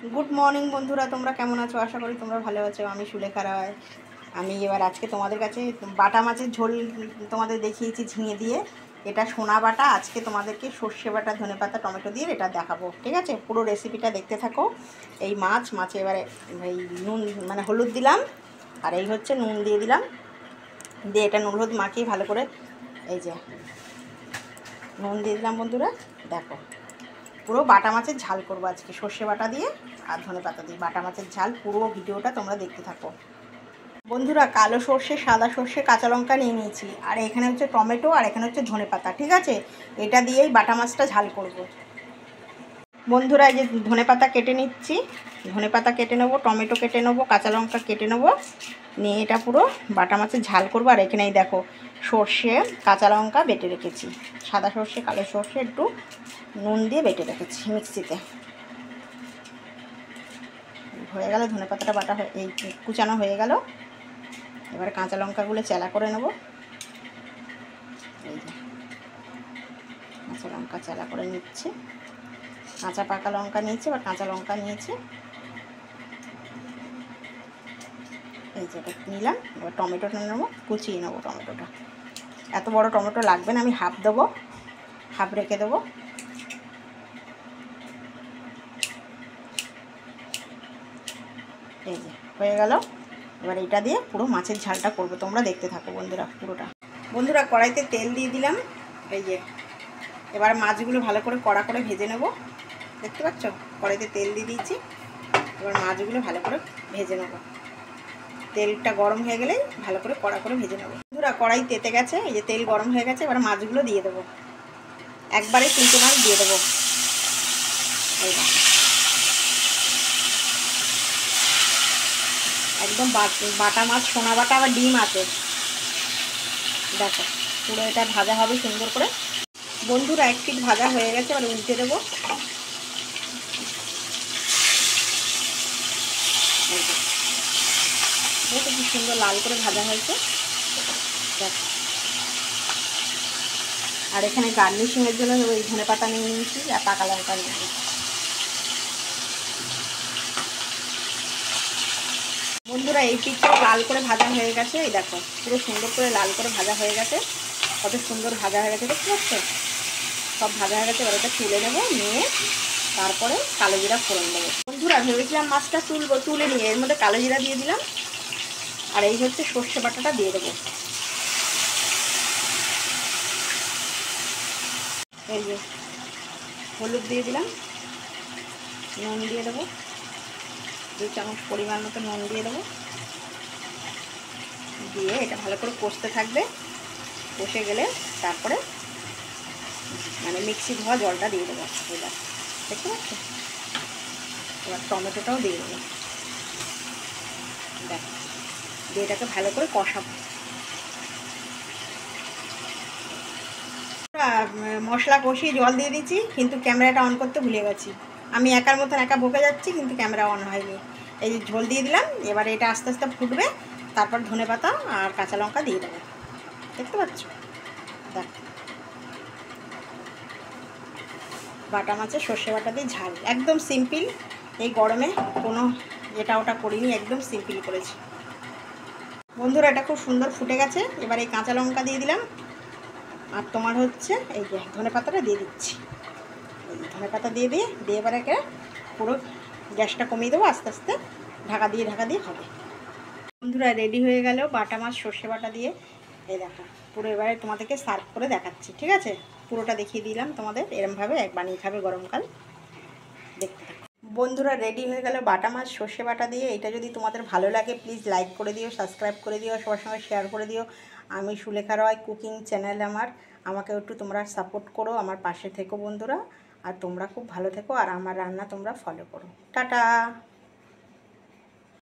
Good morning বন্ধুরা, তোমরা কেমন আছো? আশা করি তোমরা ভালো আছো। আমি সুলেখা রায়। আমি এবার আজকে তোমাদের কাছে বাটা মাছের ঝোল তোমাদের দেখিয়েছি ঝিঙে দিয়ে। এটা সোনা বাটা। আজকে তোমাদেরকে সর্ষে বাটা, ধনেপাতা, টমেটো দিয়ে এটা দেখাবো। ঠিক আছে, পুরো রেসিপিটা দেখতে থাকো। এই মাছে এবারে এই নুন মানে হলুদ দিলাম, আর এই হচ্ছে নুন দিয়ে দিলাম। দিয়ে এটা নুন হলুদ মাখিয়ে ভালো করে এই যে নুন দিয়ে দিলাম। বন্ধুরা দেখো, পুরো বাটা মাছের ঝাল করবো আজকে, সর্ষে বাটা দিয়ে আর ধনেপাতা দিয়ে বাটা মাছের ঝাল। পুরো ভিডিওটা তোমরা দেখতে থাকো। বন্ধুরা, কালো সর্ষে, সাদা সর্ষে, কাঁচা লঙ্কা নিয়ে নিয়েছি, আর এখানে হচ্ছে টমেটো, আর এখানে হচ্ছে ধনেপাতা। ঠিক আছে, এটা দিয়েই বাটা মাছটা ঝাল করব। বন্ধুরা, এই যে ধনেপাতা কেটে নিচ্ছি, ধনেপাতা কেটে নেবো, টমেটো কেটে নেবো, কাঁচা লঙ্কা কেটে নেবো, নিয়ে এটা পুরো বাটা মাছের ঝাল করবো। আর এখানেই দেখো সর্ষে, কাঁচা লঙ্কা বেটে রেখেছি, সাদা সর্ষে, কালো সর্ষে একটু নুন দিয়ে বেটে রেখেছি মিক্সিতে। হয়ে গেল, ধনেপাতাটা বাটা এই কুচানো হয়ে গেল। এবার কাঁচা লঙ্কাগুলো চেলা করে নেব। এই যে কাঁচা লঙ্কা চেলা করে নিচ্ছে, কাঁচা পাকা লঙ্কা নিয়েছি, এবার কাঁচা লঙ্কা নিয়েছি। এই যেটা নিলাম। এবার টমেটোটা নেবো, কুচিয়ে নেবো টমেটোটা। এত বড় টমেটো লাগবে না, আমি হাফ দেবো, হাফ রেখে দেবো। এই যে হয়ে গেল। এবার এটা দিয়ে পুরো মাছের ঝালটা করবো, তোমরা দেখতে থাকো বন্ধুরা পুরোটা। বন্ধুরা, কড়াইতে তেল দিয়ে দিলাম। এই যে এবার মাছগুলো ভালো করে কড়া করে ভেজে নেব। দেখতে পাচ্ছ, কড়াইতে তেল দিয়ে দিয়েছি। এবার মাছগুলো ভালো করে ভেজে নেব। তেলটা গরম হয়ে গেলেই ভালো করে কড়া করে ভেজে নেব। বন্ধুরা, কড়াই তেতে গেছে, এই যে তেল গরম হয়ে গেছে। এবার মাছগুলো দিয়ে দেবো, একবারে 3টে মাছ দিয়ে দেবো। একদম বাটা মাছ, সোনা বাটা, আবার ডিম আছে। দেখো পুরো এটা ভাজা হবে সুন্দর করে। বন্ধুরা, 1 পিঠ ভাজা হয়ে গেছে, এবার উল্টে দেবো। দেখো কি সুন্দর লাল করে ভাজা হয়েছে। দেখো, আর এখানে গার্নিশিংয়ের জন্য ওই ধনেপাতা নিয়ে নিয়েছি আর পাকা লঙ্কা নিয়ে নিয়েছি। বন্ধুরা, এই পিঠটাও লাল করে ভাজা হয়ে গেছে। এই দেখো পুরো সুন্দর করে লাল করে ভাজা হয়ে গেছে, কত সুন্দর ভাজা হয়ে গেছে, দেখতে পাচ্ছ? সব ভাজা হয়ে গেছে। এবার এটা তুলে নেবো, নিয়ে তারপরে কালো জিরা ফোড়ন দেবো। বন্ধুরা, ভেবেছিলাম মাছটা তুলে নিয়ে এর মধ্যে কালো জিরা দিয়ে দিলাম, আর এই হচ্ছে সর্ষে বাটাটা দিয়ে দেবো। এই যে হলুদ দিয়ে দিলাম, নুন দিয়ে দেবো, 2 চামচ পরিমাণ মতো নুন দিয়ে দেবো। দিয়ে এটা ভালো করে কষতে থাকবে। কষে গেলে তারপরে মানে মিক্সি ধোয়া জলটা দিয়ে দেবো। এবার দেখতে পাচ্ছ, এবার টমেটোটাও দিয়ে দেবো। দেখো, দিয়ে এটাকে ভালো করে কষাবো। মশলা কষিয়ে জল দিয়ে দিচ্ছি, কিন্তু ক্যামেরাটা অন করতে ভুলে গেছি। আমি একার মতন একা বকে যাচ্ছি, কিন্তু ক্যামেরা অন হয়নি। এই যে ঝোল দিয়ে দিলাম। এবারে এটা আস্তে আস্তে ফুটবে, তারপর ধনেপাতা আর কাঁচা লঙ্কা দিয়ে দেবো। দেখতে পাচ্ছ? দেখ, বাটা মাছের সর্ষে বাটা দিয়ে ঝাল, একদম সিম্পল। এই গরমে কোনো এটা ওটা করিনি, একদম সিম্পল করেছি। বন্ধুরা, এটা খুব সুন্দর ফুটে গেছে। এবার এই কাঁচা লঙ্কা দিয়ে দিলাম, আর তোমার হচ্ছে এই যে ধনেপাতাটা দিয়ে দিচ্ছি। এই ধনেপাতা দিয়ে এবার একে পুরো গ্যাসটা কমিয়ে দেবো, আস্তে আস্তে ঢাকা দিয়ে হবে। বন্ধুরা, রেডি হয়ে গেল বাটা মাছ সর্ষে বাটা দিয়ে। এই দেখো পুরো, এবারে তোমাদেরকে সার্ভ করে দেখাচ্ছি। ঠিক আছে, পুরোটা দেখিয়ে দিলাম তোমাদের। এরমভাবে বানিয়ে খাবে গরমকাল, দেখতে থাকো। বন্ধুরা, রেডি হয়ে গেল বাটা মাছ সর্ষে বাটা দিয়ে। এটা যদি তোমাদের ভালো লাগে প্লিজ লাইক করে দিও, সাবস্ক্রাইব করে দিও, সবার সঙ্গে শেয়ার করে দিও। আমি সুলেখা রয় কুকিং চ্যানেল আমাকে একটু তোমরা সাপোর্ট করো, আমার পাশে থেকো বন্ধুরা। আর তোমরা খুব ভালো থেকো, আর আমার রান্না তোমরা ফলো করো। টাটা।